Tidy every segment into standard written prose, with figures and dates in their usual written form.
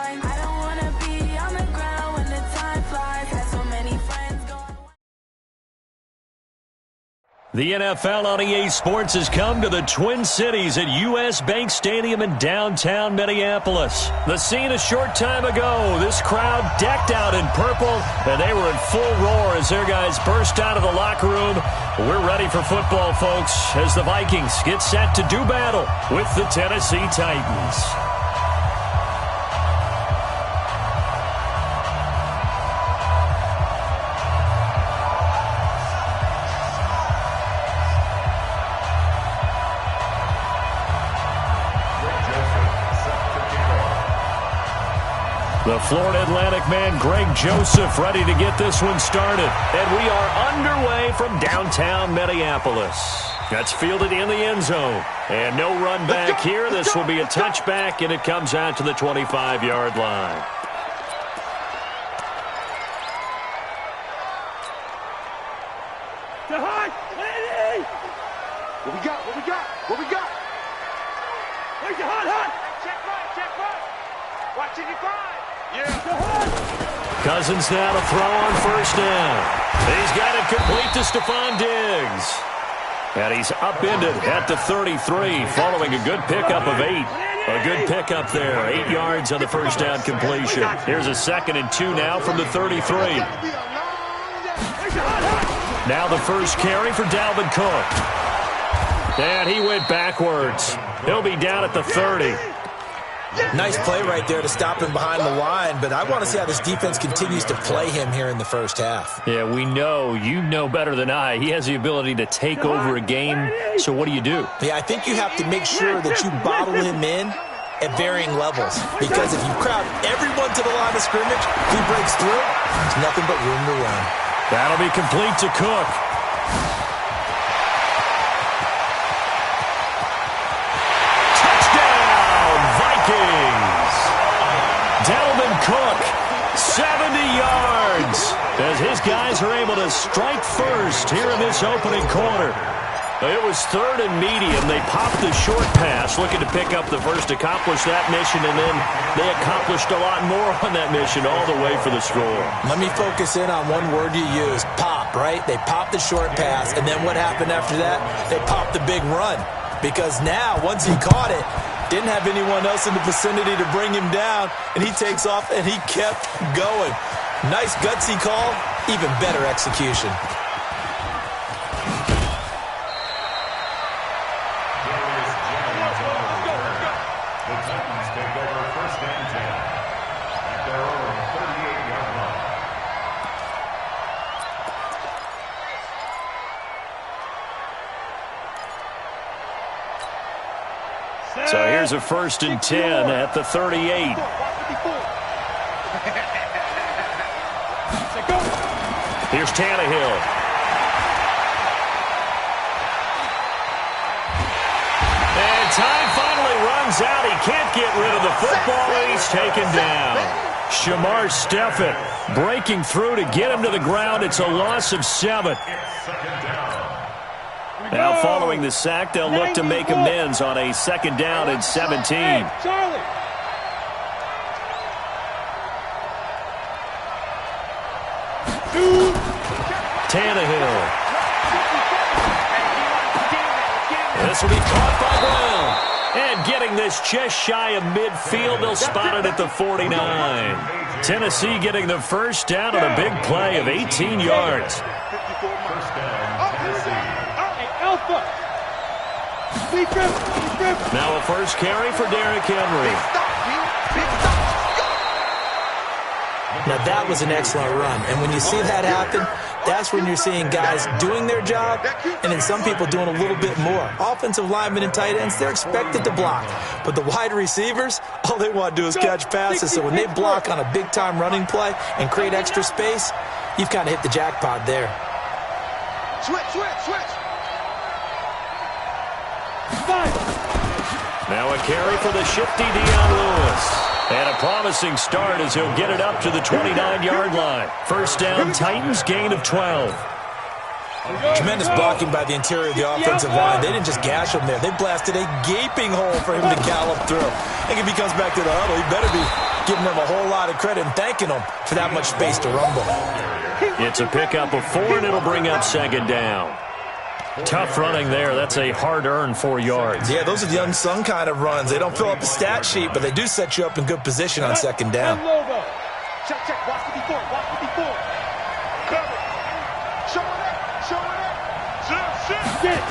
line. I don't wanna be on the ground when the time flies. Had so many friends going. The NFL on EA Sports has come to the Twin Cities at U.S. Bank Stadium in downtown Minneapolis. The scene a short time ago, this crowd decked out in purple, and they were in full roar as their guys burst out of the locker room. We're ready for football, folks, as the Vikings get set to do battle with the Tennessee Titans. The Florida Atlantic man, Greg Joseph, ready to get this one started. And we are underway from downtown Minneapolis. That's fielded in the end zone. And no run back here. This will be a touchback, and it comes out to the 25-yard line. What we got? What we got? What we got? Where's your hot? Check right. Watching you find. Yeah. Cousins now to throw on first down. He's got it complete to Stephon Diggs. And he's upended at the 33 following a good pickup of 8. A good pickup there. 8 yards on the first down completion. Here's a 2nd and 2 now from the 33. Now the first carry for Dalvin Cook. And he went backwards. He'll be down at the 30. Nice play right there to stop him behind the line, but I want to see how this defense continues to play him here in the first half. Yeah, we know. You know better than I. He has the ability to take over a game, so what do? Yeah, I think you have to make sure that you bottle him in at varying levels, because if you crowd everyone to the line of scrimmage, if he breaks through, there's nothing but room to run. That'll be complete to Cook. Dalvin Cook, 70 yards, as his guys are able to strike first here in this opening quarter. It was 3rd and medium. They popped the short pass, looking to pick up the first, accomplish that mission, and then they accomplished a lot more on that mission all the way for the score. Let me focus in on one word you used, pop, right? They popped the short pass, and then what happened after that? They popped the big run, because now, once he caught it, didn't have anyone else in the vicinity to bring him down, and he takes off, and he kept going. Nice gutsy call, even better execution. The Titans take over 1st and 10 at their own 38-yard line. So here's a 1st and 10 at the 38. Here's Tannehill. And time finally runs out. He can't get rid of the football, and he's taken down. Shamar Stephen breaking through to get him to the ground. It's a loss of 7. Now following the sack, they'll look to make amends on a 2nd down and 17. Tannehill. This will be caught by Brown. And getting this just shy of midfield, they'll spot it at the 49. Tennessee getting the first down on a big play of 18 yards. Now a first carry for Derrick Henry. Now that was an excellent run, and when you see that happen, that's when you're seeing guys doing their job, and then some people doing a little bit more. Offensive linemen and tight ends, they're expected to block, but the wide receivers, all they want to do is catch passes, so when they block on a big-time running play and create extra space, you've kind of hit the jackpot there. Switch. Now a carry for the shifty Dion Lewis. And a promising start as he'll get it up to the 29-yard line. First down, Titans, gain of 12. Tremendous blocking by the interior of the offensive line. They didn't just gash him there. They blasted a gaping hole for him to gallop through. I think if he comes back to the huddle, he better be giving them a whole lot of credit and thanking them for that much space to rumble. It's a pickup of 4, and it'll bring up second down. Tough running there. That's a hard-earned 4 yards. Yeah, those are the unsung kind of runs. They don't fill up the stat sheet, but they do set you up in good position on second down. Check, check. Watch the before. Watch the before. Cover. Show it up. Sit.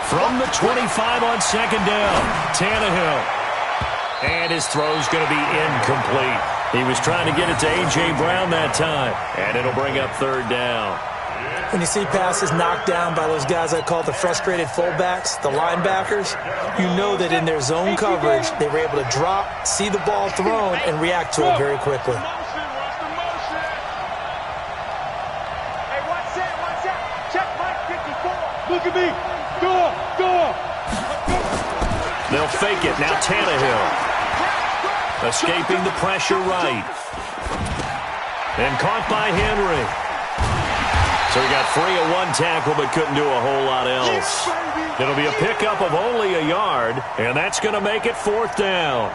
From the 25 on second down, Tannehill. And his throw's going to be incomplete. He was trying to get it to A.J. Brown that time, and it'll bring up third down. When you see passes knocked down by those guys I call the frustrated fullbacks, the linebackers, you know that in their zone coverage, they were able to drop, see the ball thrown, and react to it very quickly. Hey, watch that. Check Mike 54. Look at me. Go up. They'll fake it. Now Tannehill. Escaping the pressure right. And caught by Henry. So he got free of one tackle but couldn't do a whole lot else. It'll be a pickup of only a yard, and that's going to make it fourth down.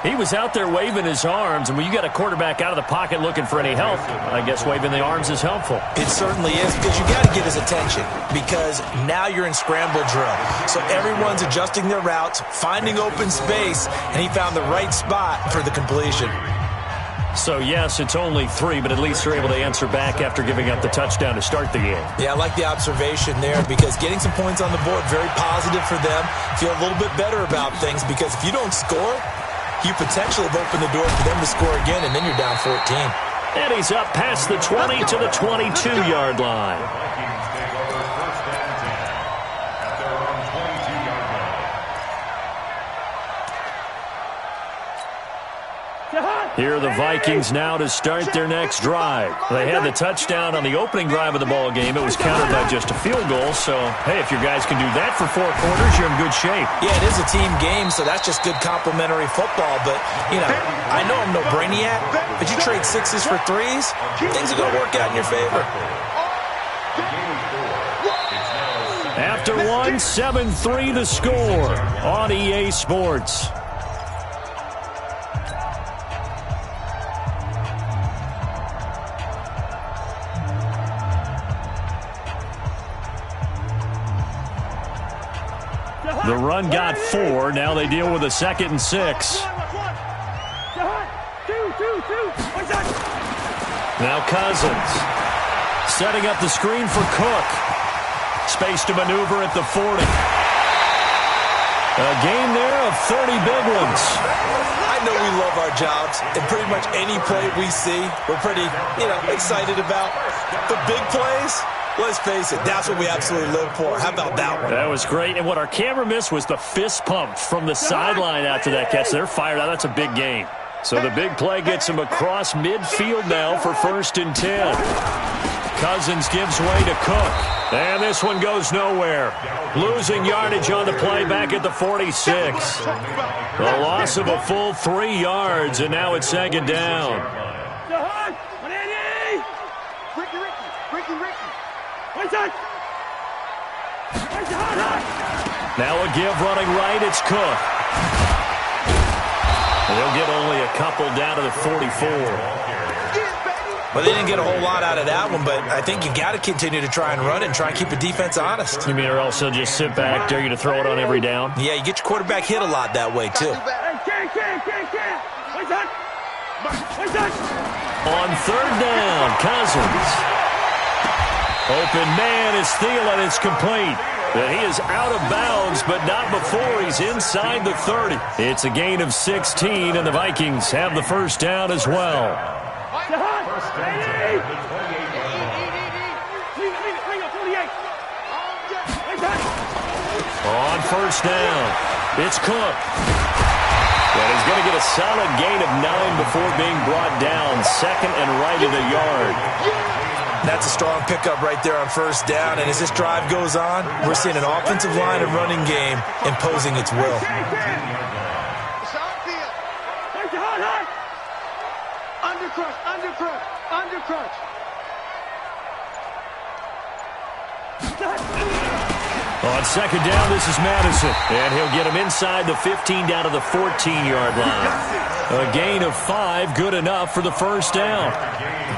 He was out there waving his arms, and when you got a quarterback out of the pocket looking for any help, I guess waving the arms is helpful. It certainly is, because you got to get his attention, because now you're in scramble drill. So everyone's adjusting their routes, finding open space, and he found the right spot for the completion. So, yes, it's only 3, but at least they're able to answer back after giving up the touchdown to start the game. Yeah, I like the observation there, because getting some points on the board, very positive for them. Feel a little bit better about things, because if you don't score, you potentially have opened the door for them to score again, and then you're down 14. And he's up past the 20 to the 22-yard line. Here are the Vikings now to start their next drive. They had the touchdown on the opening drive of the ball game. It was countered by just a field goal. So, hey, if your guys can do that for 4 quarters, you're in good shape. Yeah, it is a team game, so that's just good complementary football. But, you know, I know I'm no brainiac, but you trade 6s for 3s, things are going to work out in your favor. After 1, 7-3 the score on EA Sports. The run got 4. Now they deal with a 2nd and 6. Now Cousins setting up the screen for Cook. Space to maneuver at the 40. A game there of 30 big ones. I know we love our jobs, and pretty much any play we see, we're pretty, excited about. The big plays, let's face it, that's what we absolutely live for. How about that one? That was great. And what our camera missed was the fist pump from the sideline after that catch. They're fired out. That's a big game. So the big play gets him across midfield now for 1st and 10. Cousins gives way to Cook. And this one goes nowhere. Losing yardage on the play back at the 46. The loss of a full 3 yards, and now it's 2nd down. Now a give running right, it's Cook. They'll get only a couple down to the 44. Well, they didn't get a whole lot out of that one, but I think you got to continue to try and run and try and keep the defense honest. You mean or else they'll just sit back, dare you to throw it on every down? Yeah, you get your quarterback hit a lot that way, too. On 3rd down, Cousins. Open man is Thielen. It's complete. But he is out of bounds, but not before he's inside the 30. It's a gain of 16, and the Vikings have the 1st down as well. On 1st down, it's Cook. And he's going to get a solid gain of 9 before being brought down. 2nd and right at a yard. That's a strong pickup right there on 1st down. And as this drive goes on, we're seeing an offensive line and running game imposing its will. On second down, this is Madison. And he'll get him inside the 15 down to the 14-yard line. A gain of 5, good enough for the first down.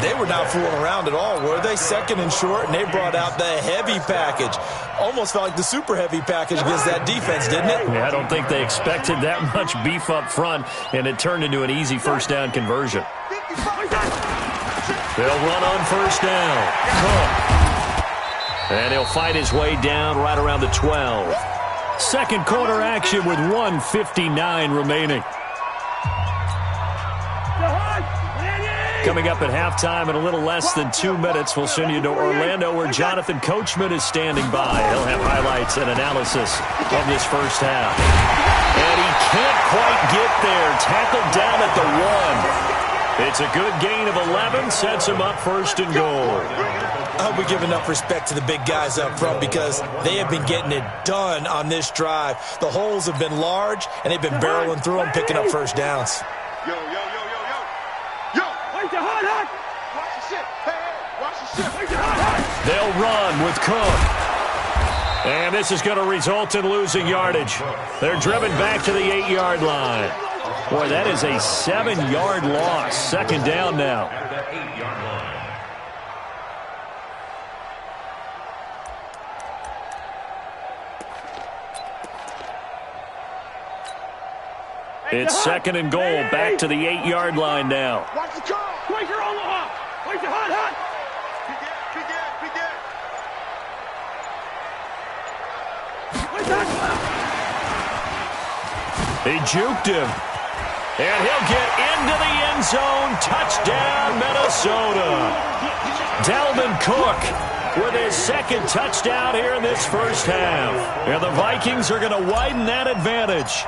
They were not fooling around at all, were they? Second and short, and they brought out the heavy package. Almost felt like the super heavy package against that defense, didn't it? Yeah, I don't think they expected that much beef up front, and it turned into an easy first down conversion. They'll run on first down. Cook. And he'll fight his way down right around the 12. Second quarter action with 1:59 remaining. Coming up at halftime in a little less than 2 minutes, we'll send you to Orlando where Jonathan Coachman is standing by. He'll have highlights and analysis of this first half. And he can't quite get there. Tackled down at the 1. It's a good gain of 11, sets him up first and goal. I hope we give enough respect to the big guys up front because they have been getting it done on this drive. The holes have been large, and they've been barreling through them, picking up first downs. Yo, yo, yo, yo, yo. Yo, wait the hot, hot. Watch the shit. Hey, hey, watch the shit. Wait the hot, hot. They'll run with Cook. And this is going to result in losing yardage. They're driven back to the 8-yard line. Boy, that is a 7-yard loss. Second down now. It's second and goal, back to the 8-yard line now. Watch the call. Wait your Omaha. Wait the hot, hot. He juked him. And he'll get into the end zone. Touchdown, Minnesota. Dalvin Cook with his second touchdown here in this first half. And the Vikings are going to widen that advantage.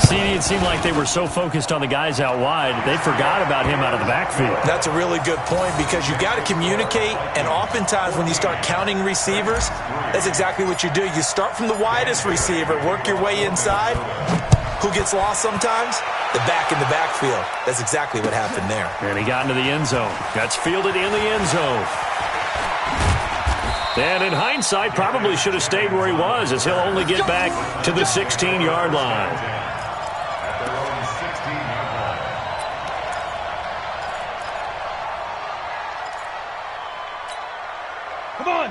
See, it seemed like they were so focused on the guys out wide, they forgot about him out of the backfield. That's a really good point because you've got to communicate, and oftentimes when you start counting receivers, that's exactly what you do. You start from the widest receiver, work your way inside. Who gets lost sometimes? The back in the backfield. That's exactly what happened there. And he got into the end zone. That's fielded in the end zone. And in hindsight, probably should have stayed where he was as he'll only get back to the 16-yard line.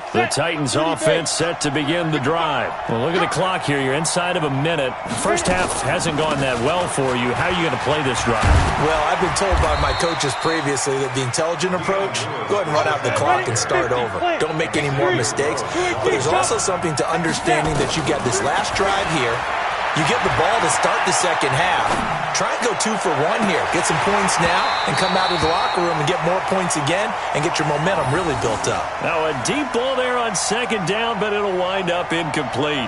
The Titans offense set to begin the drive. Well, look at the clock here. You're inside of a minute. First half hasn't gone that well for you. How are you going to play this drive? Well, I've been told by my coaches previously that the intelligent approach, go ahead and run out the clock and start over. Don't make any more mistakes. But there's also something to understanding that you've got this last drive here. You get the ball to start the second half. Try and go 2 for 1 here. Get some points now and come out of the locker room and get more points again and get your momentum really built up. Now a deep ball there on second down, but it'll wind up incomplete.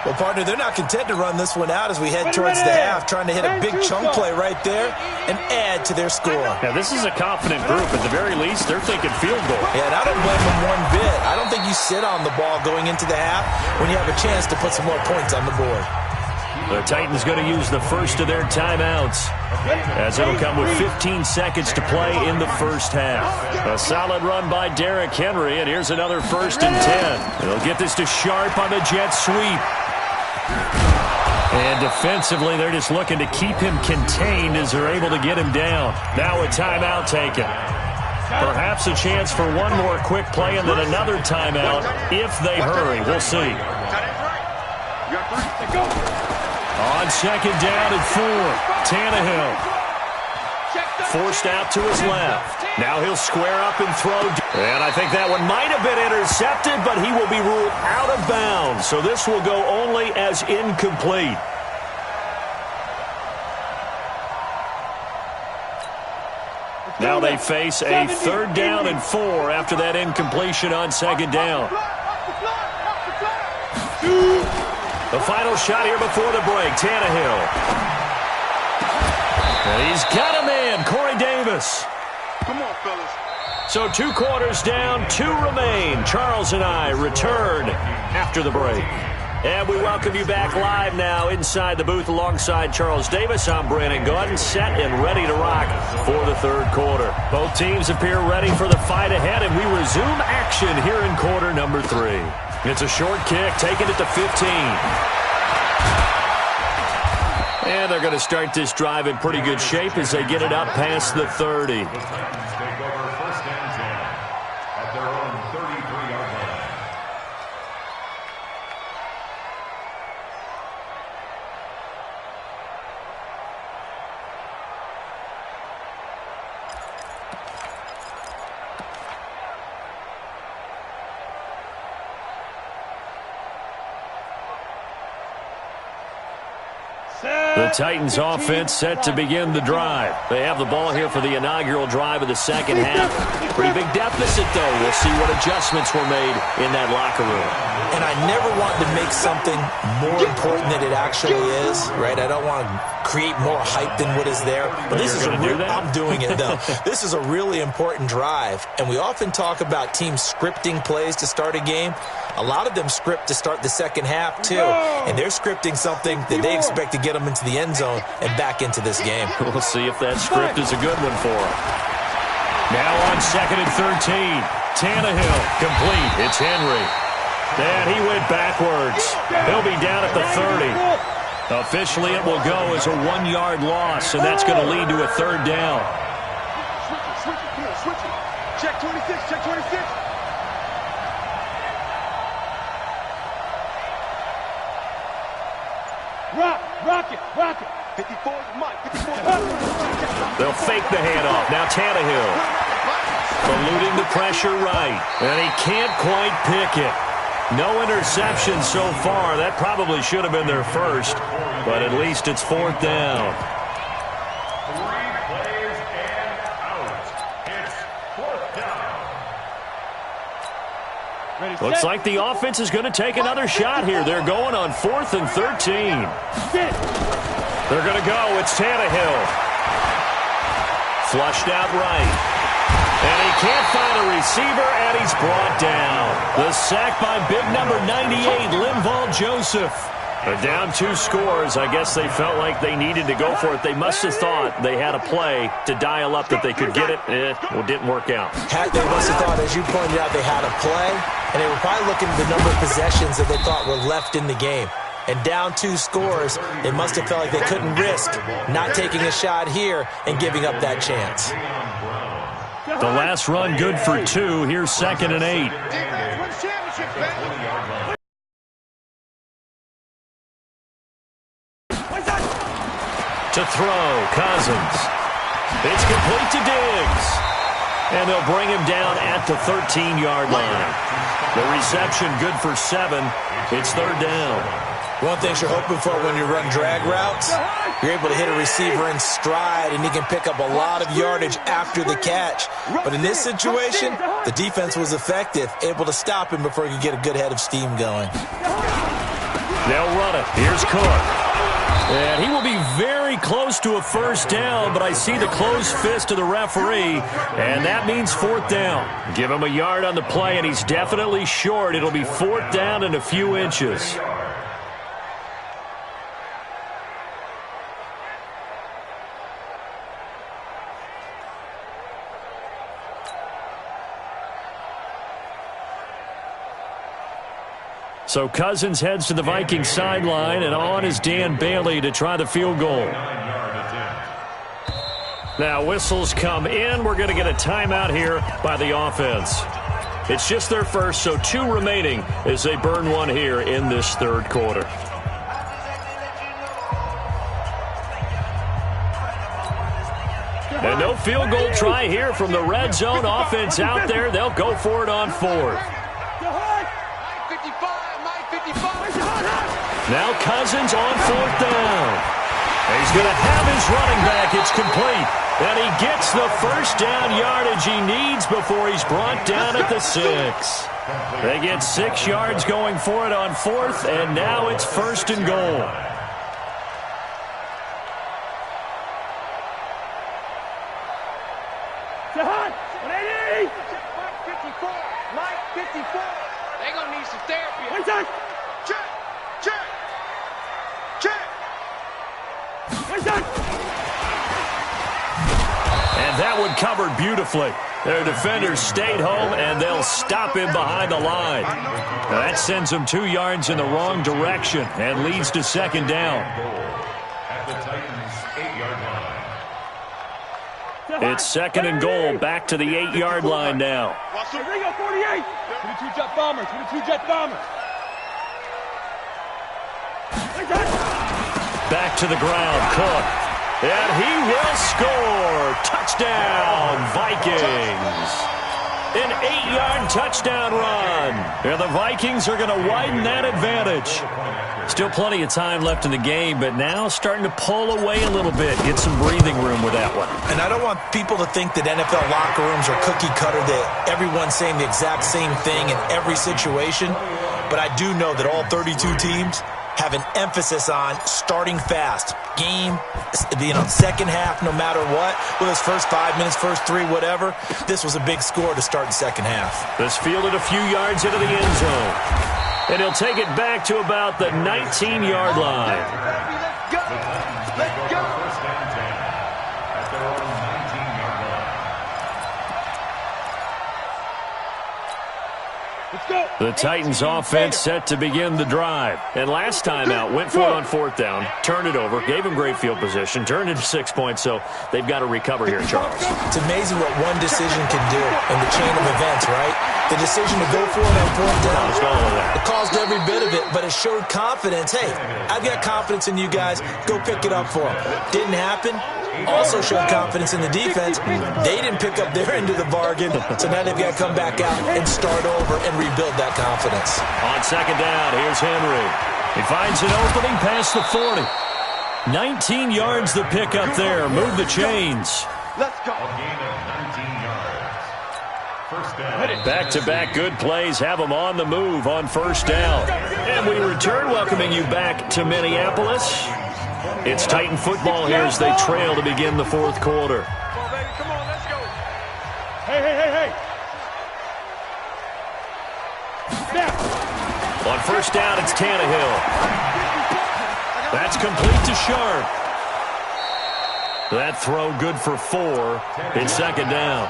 Well, partner, they're not content to run this one out as we head towards the half, trying to hit a big chunk play right there and add to their score. Now, this is a confident group. At the very least, they're thinking field goal. Yeah, and I don't blame them one bit. I don't think you sit on the ball going into the half when you have a chance to put some more points on the board. The Titans going to use the first of their timeouts as it'll come with 15 seconds to play in the first half. A solid run by Derrick Henry, and here's another 1st and 10. They'll get this to Sharp on the jet sweep. And defensively, they're just looking to keep him contained as they're able to get him down. Now a timeout taken. Perhaps a chance for one more quick play and then another timeout if they hurry. We'll see. On second down and 4, Tannehill. Forced out to his left. Now he'll square up and throw. And I think that one might have been intercepted, but he will be ruled out of bounds. So this will go only as incomplete. Now they face a 3rd down and 4 after that incompletion on second down. The final shot here before the break, Tannehill. And he's got a man, Corey Davis. Come on, fellas. So 2 quarters down, 2 remain. Charles and I return after the break. And we welcome you back live now inside the booth alongside Charles Davis. I'm Brandon Gordon, set and ready to rock for the 3rd quarter. Both teams appear ready for the fight ahead, and we resume action here in quarter number 3. It's a short kick, taking it to 15. And they're going to start this drive in pretty good shape as they get it up past the 30. The Titans take over first and 10 at their own 33-yard line. The Titans offense set to begin the drive. They have the ball here for the inaugural drive of the second half. Pretty big deficit, though. We'll see what adjustments were made in that locker room. And I never want to make something more important than it actually is, right? I don't want to create more hype than what is there. But this is I'm doing it, though. This is a really important drive. And we often talk about teams scripting plays to start a game. A lot of them script to start the second half, too. And they're scripting something that they expect to get them into the end zone and back into this game. We'll see if that script is a good one for them. Now on 2nd and 13. Tannehill complete. It's Henry. And he went backwards. He'll be down at the 30. Officially, it will go as a 1-yard loss, and that's going to lead to a third down. Switch it. Check 26, check 26. Rock it. 54 is Mike. 54 They'll fake the handoff. Now Tannehill. Eluding the pressure right. And he can't quite pick it. No interception so far. That probably should have been their first. But at least it's fourth down. 3 plays and out. It's fourth down. Looks like the offense is going to take another shot here. They're going on 4th and 13. They're going to go. It's Tannehill. Flushed out right. And he can't find a receiver, and he's brought down. The sack by big number 98, Linval Joseph. Down 2 scores. I guess they felt like they needed to go for it. They must have thought they had a play to dial up that they could get it. It didn't work out. They must have thought, as you pointed out, they had a play, and they were probably looking at the number of possessions that they thought were left in the game. And down 2 scores, they must have felt like they couldn't risk not taking a shot here and giving up that chance. The last run good for 2. Here's 2nd and 8. To throw, Cousins. It's complete to Diggs. And they'll bring him down at the 13-yard line. The reception good for 7. It's third down. One thing you're hoping for when you run drag routes, you're able to hit a receiver in stride, and he can pick up a lot of yardage after the catch. But in this situation, the defense was effective, able to stop him before he could get a good head of steam going. They'll run it. Here's Cook. And he will be very close to a first down, but I see the closed fist of the referee, and that means fourth down. Give him a yard on the play, and he's definitely short. It'll be fourth down and a few inches. So Cousins heads to the Vikings sideline, and on is Dan Bailey to try the field goal. Now whistles come in. We're going to get a timeout here by the offense. It's just their first, so 2 remaining as they burn one here in this third quarter. And no field goal try here from the red zone offense out there. They'll go for it on 4th. Now Cousins on 4th down. He's going to have his running back. It's complete. And he gets the first down yardage he needs before he's brought down at the 6. They get 6 yards going for it on 4th, and now it's 1st and goal. Mike 54. They're going to need some therapy. Check. And that one covered beautifully. Their defenders stayed home, and they'll stop him behind the line. Now that sends them 2 yards in the wrong direction and leads to second down. At the Titans' 8-yard line. It's second and goal, back to the 8-yard line now. Here we go, 48. 22 jet bombers, 22 jet bombers. Back to the ground, Cook. And he will score. Touchdown, Vikings. An 8-yard touchdown run. And the Vikings are going to widen that advantage. Still plenty of time left in the game, but now starting to pull away a little bit. Get some breathing room with that one. And I don't want people to think that NFL locker rooms are cookie cutter, that everyone's saying the exact same thing in every situation. But I do know that all 32 teams have an emphasis on starting fast. Game, second half, no matter what. Whether it's first 5 minutes, first 3, whatever. This was a big score to start the second half. This fielded a few yards into the end zone. And he'll take it back to about the 19-yard line. Let's go. First down 10 at their own 19-yard line. Let's go. The Titans offense set to begin the drive. And last time out, went for it on fourth down, turned it over, gave him great field position, turned into 6 points, so they've got to recover here, Charles. It's amazing what one decision can do in the chain of events, right? The decision to go for it on fourth down. It caused every bit of it, but it showed confidence. Hey, I've got confidence in you guys. Go pick it up for them. Didn't happen. Also showed confidence in the defense. They didn't pick up their end of the bargain, so now they've got to come back out and start over and rebuild that confidence. On second down, here's Henry. He finds an opening past the 40. 19 yards the pick up there. Move the chains. Let's go. A gain of 19 yards. First down. Back-to-back good plays have them on the move on first down. And we return welcoming you back to Minneapolis. It's Titan football here as they trail to begin the fourth quarter. Come on, baby. Come on. Let's go. Hey. Now. On first down, it's Tannehill. That's complete to Sharp. That throw good for 4. It's second down.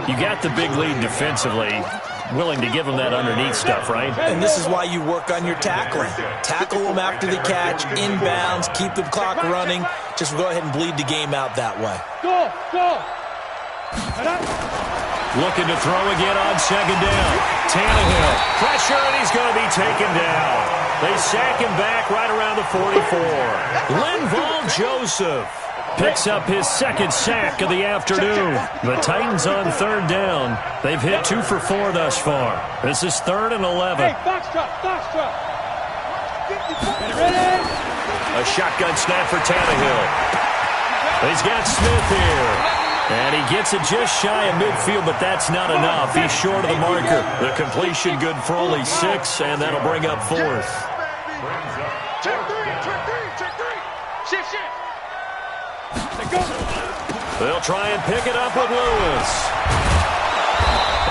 You got the big lead defensively. Willing to give them that underneath stuff, right? And this is why you work on your tackling. Tackle them after the catch, inbounds, keep the clock running. Just go ahead and bleed the game out that way. Go. Looking to throw again on second down. Tannehill. Pressure, and he's going to be taken down. They sack him back right around the 44. Linval Joseph picks up his second sack of the afternoon. The Titans on third down. They've hit 2 for 4 thus far. This is 3rd and 11. Hey, box truck. Ready? A shotgun snap for Tannehill. He's got Smith here. And he gets it just shy of midfield, but that's not enough. He's short of the marker. The completion good for only 6, and that'll bring up 4th. Check three. Shift. They'll try and pick it up with Lewis.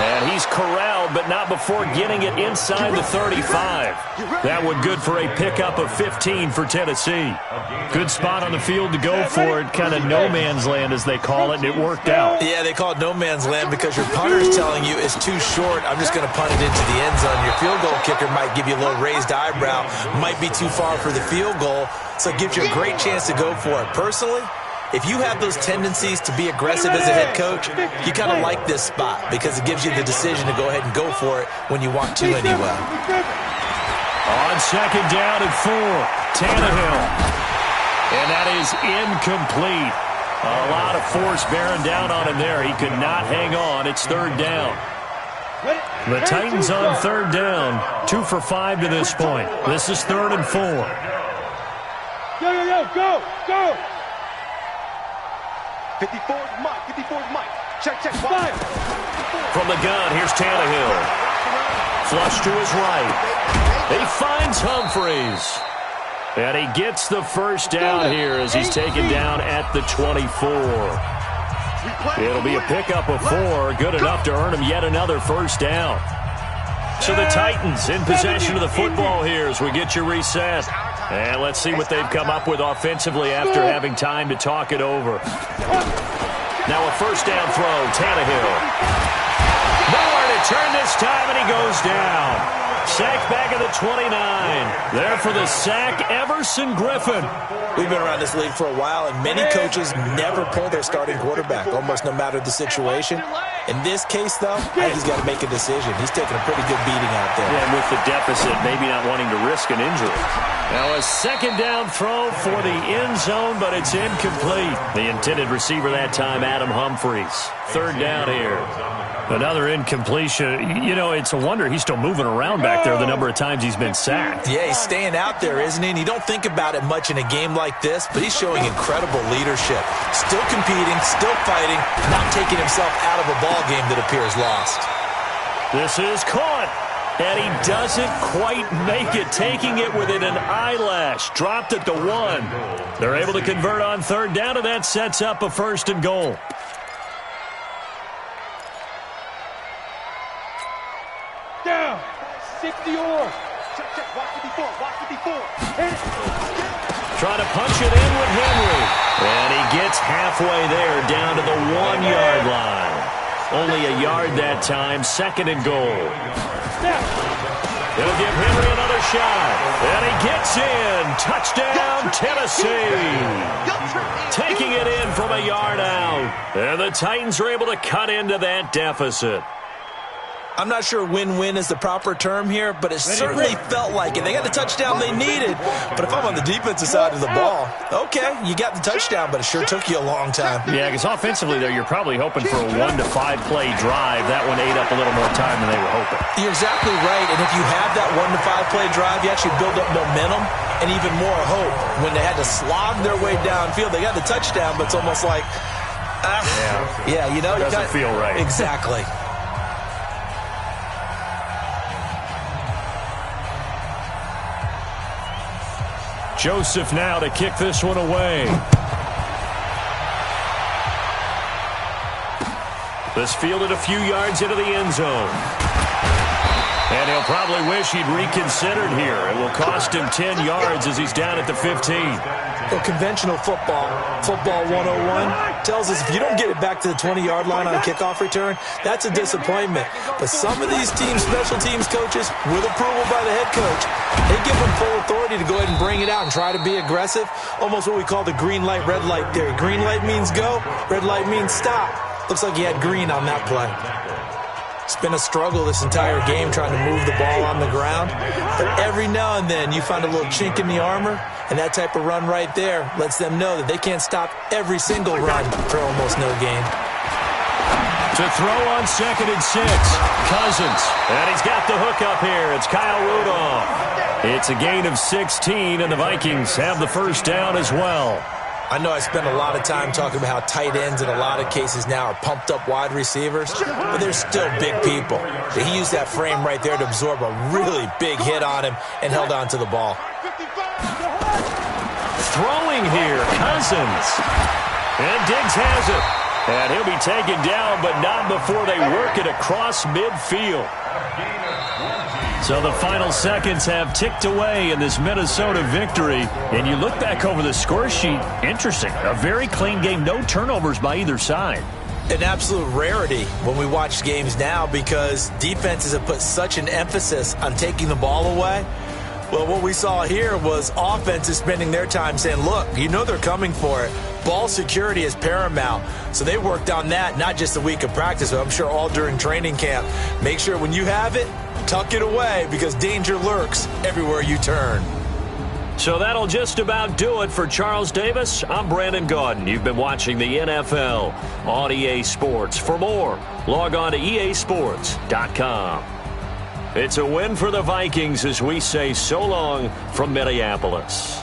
And he's corralled, but not before getting it inside the 35. That would good for a pickup of 15 for Tennessee. Good spot on the field to go for it. Kind of no man's land, as they call it, and it worked out. Yeah, they call it no man's land because your punter's telling you it's too short. I'm just going to punt it into the end zone. Your field goal kicker might give you a little raised eyebrow. Might be too far for the field goal, so it gives you a great chance to go for it. Personally, if you have those tendencies to be aggressive as a head coach, you kind of like this spot because it gives you the decision to go ahead and go for it when you want to anyway. On second down and 4, Tannehill. And that is incomplete. A lot of force bearing down on him there. He could not hang on. It's third down. The Titans on third down, 2 for 5 to this point. This is 3rd and 4. Go. 54's Mike. Check. 5. From the gun, here's Tannehill. Flush to his right. He finds Humphreys. And he gets the first down here as he's taken down at the 24. It'll be a pickup of 4, good enough to earn him yet another first down. So the Titans in possession of the football here as we get you reset. And let's see what they've come up with offensively after having time to talk it over. Now a first down throw, Tannehill. Nowhere to turn this time, and he goes down. Sacked back at the 29. There for the sack, Everson Griffin. We've been around this league for a while, and many coaches never pull their starting quarterback, almost no matter the situation. In this case, though, I think he's got to make a decision. He's taking a pretty good beating out there. Yeah, and with the deficit, maybe not wanting to risk an injury. Now a second down throw for the end zone, but it's incomplete. The intended receiver that time, Adam Humphries. Third down here. Another incompletion. You know, it's a wonder he's still moving around back there the number of times he's been sacked. Yeah, he's staying out there, isn't he? And you don't think about it much in a game like this, but he's showing incredible leadership. Still competing, still fighting, not taking himself out of a ball game that appears lost. This is caught, and he doesn't quite make it, taking it within an eyelash. Dropped at the 1. They're able to convert on third down, and that sets up a first and goal. Down. 60 or. Check. Watch 54. Watch 54. Hit it. Trying to punch it in with Henry. And he gets halfway there, down to the 1-yard line. Only a yard that time, second and goal. They'll give Henry another shot. And he gets in. Touchdown, Tennessee. Taking it in from a yard out. And the Titans are able to cut into that deficit. I'm not sure win-win is the proper term here, but it certainly felt like it. They got the touchdown they needed. But if I'm on the defensive side of the ball, okay, you got the touchdown, but it sure took you a long time. Yeah, because offensively there, you're probably hoping for a 1 to 5 play drive. That one ate up a little more time than they were hoping. You're exactly right, and if you have that 1 to 5 play drive, you actually build up momentum and even more hope. When they had to slog their way downfield, they got the touchdown, but it's almost like, yeah, you know. Doesn't feel right. Exactly. Joseph now to kick this one away. This fielded a few yards into the end zone. And he'll probably wish he'd reconsidered here. It will cost him 10 yards as he's down at the 15. Well, conventional football 101, tells us if you don't get it back to the 20-yard line on a kickoff return, that's a disappointment. But some of these teams, special teams coaches, with approval by the head coach, they give them full authority to go ahead and bring it out and try to be aggressive. Almost what we call the green light, red light theory. Green light means go, red light means stop. Looks like he had green on that play. It's been a struggle this entire game trying to move the ball on the ground. But every now and then you find a little chink in the armor, and that type of run right there lets them know that they can't stop every single run for almost no gain. To throw on 2nd and 6, Cousins. And he's got the hook up here. It's Kyle Rudolph. It's a gain of 16, and the Vikings have the first down as well. I know I spend a lot of time talking about how tight ends in a lot of cases now are pumped up wide receivers, but they're still big people. He used that frame right there to absorb a really big hit on him and held on to the ball. Throwing here, Cousins. And Diggs has it. And he'll be taken down, but not before they work it across midfield. So the final seconds have ticked away in this Minnesota victory. And you look back over the score sheet, interesting. A very clean game, no turnovers by either side. An absolute rarity when we watch games now because defenses have put such an emphasis on taking the ball away. Well, what we saw here was offenses spending their time saying, look, you know they're coming for it. Ball security is paramount. So they worked on that, not just a week of practice, but I'm sure all during training camp. Make sure when you have it, tuck it away because danger lurks everywhere you turn. So that'll just about do it for Charles Davis. I'm Brandon Gaudin. You've been watching the NFL on EA Sports. For more, log on to easports.com. It's a win for the Vikings as we say so long from Minneapolis.